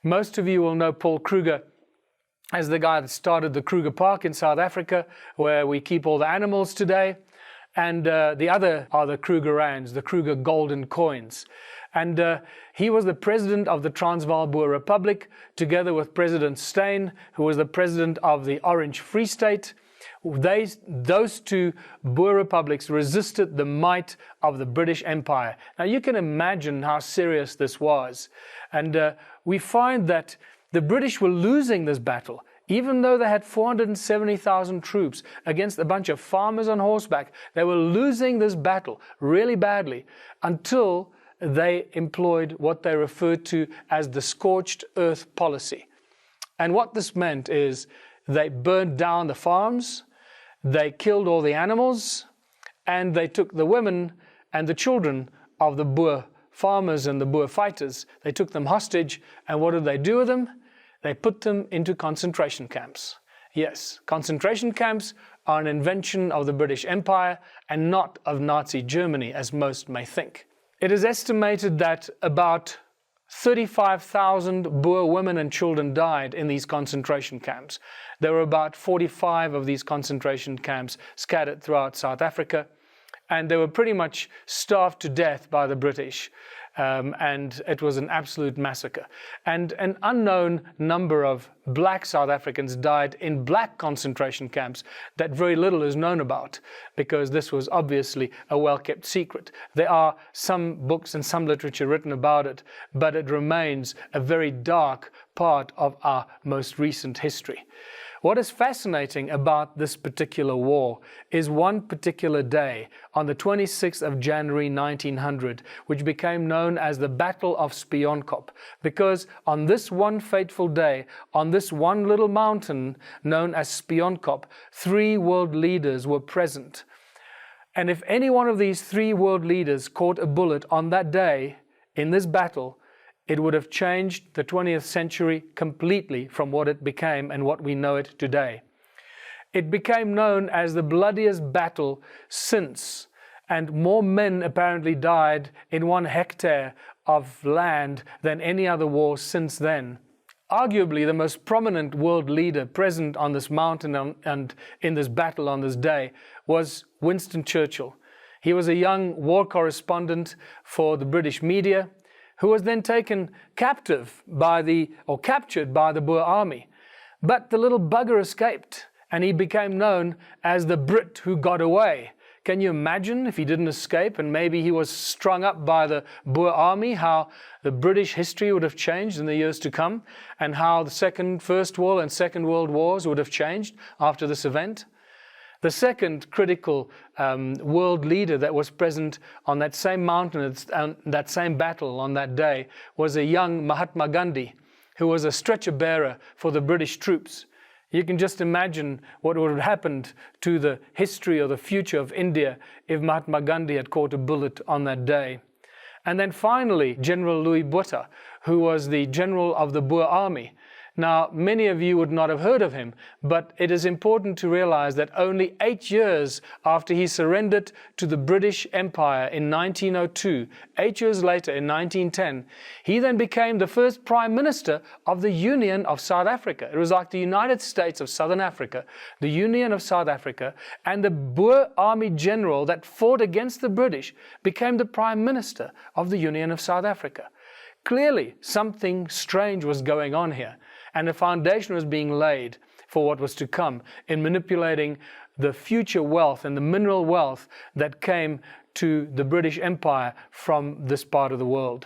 Most of you will know Paul Kruger as the guy that started the Kruger Park in South Africa, where we keep all the animals today. And the other are the Kruger rands, the Kruger golden coins. And he was the president of the Transvaal Boer Republic, together with President Steyn, who was the president of the Orange Free State. Those two Boer republics resisted the might of the British Empire. Now you can imagine how serious this was. And we find that the British were losing this battle. Even though they had 470,000 troops against a bunch of farmers on horseback, they were losing this battle really badly until they employed what they referred to as the scorched earth policy. And what this meant is they burned down the farms, they killed all the animals, and they took the women and the children of the Boer farmers and the Boer fighters. They took them hostage, and what did they do with them? They put them into concentration camps. Yes, concentration camps are an invention of the British Empire and not of Nazi Germany, as most may think. It is estimated that about 35,000 Boer women and children died in these concentration camps. There were about 45 of these concentration camps scattered throughout South Africa, and they were pretty much starved to death by the British. And it was an absolute massacre. And an unknown number of black South Africans died in black concentration camps that very little is known about, because this was obviously a well-kept secret. There are some books and some literature written about it, but it remains a very dark part of our most recent history. What is fascinating about this particular war is one particular day on the 26th of January 1900, which became known as the Battle of Speonkop, because on this one fateful day, on this one little mountain known as Speonkop, 3 world leaders were present. And if any one of these 3 world leaders caught a bullet on that day in this battle, it would have changed the 20th century completely from what it became and what we know it today. It became known as the bloodiest battle since, and more men apparently died in 1 hectare of land than any other war since then. Arguably the most prominent world leader present on this mountain and in this battle on this day was Winston Churchill. He was a young war correspondent for the British media, who was then taken captive captured by the Boer army. But the little bugger escaped, and he became known as the Brit who got away. Can you imagine if he didn't escape and maybe he was strung up by the Boer army, how the British history would have changed in the years to come, and how the First World and Second World Wars would have changed after this event? The second critical world leader that was present on that same mountain, that same battle on that day, was a young Mahatma Gandhi, who was a stretcher bearer for the British troops. You can just imagine what would have happened to the history or the future of India if Mahatma Gandhi had caught a bullet on that day. And then finally, General Louis Botha, who was the general of the Boer army. Now, many of you would not have heard of him, but it is important to realize that only 8 years after he surrendered to the British Empire in 1902, 8 years later in 1910, he then became the first Prime Minister of the Union of South Africa. It was like the United States of Southern Africa, the Union of South Africa, and the Boer Army General that fought against the British became the Prime Minister of the Union of South Africa. Clearly, something strange was going on here, and a foundation was being laid for what was to come in manipulating the future wealth and the mineral wealth that came to the British Empire from this part of the world.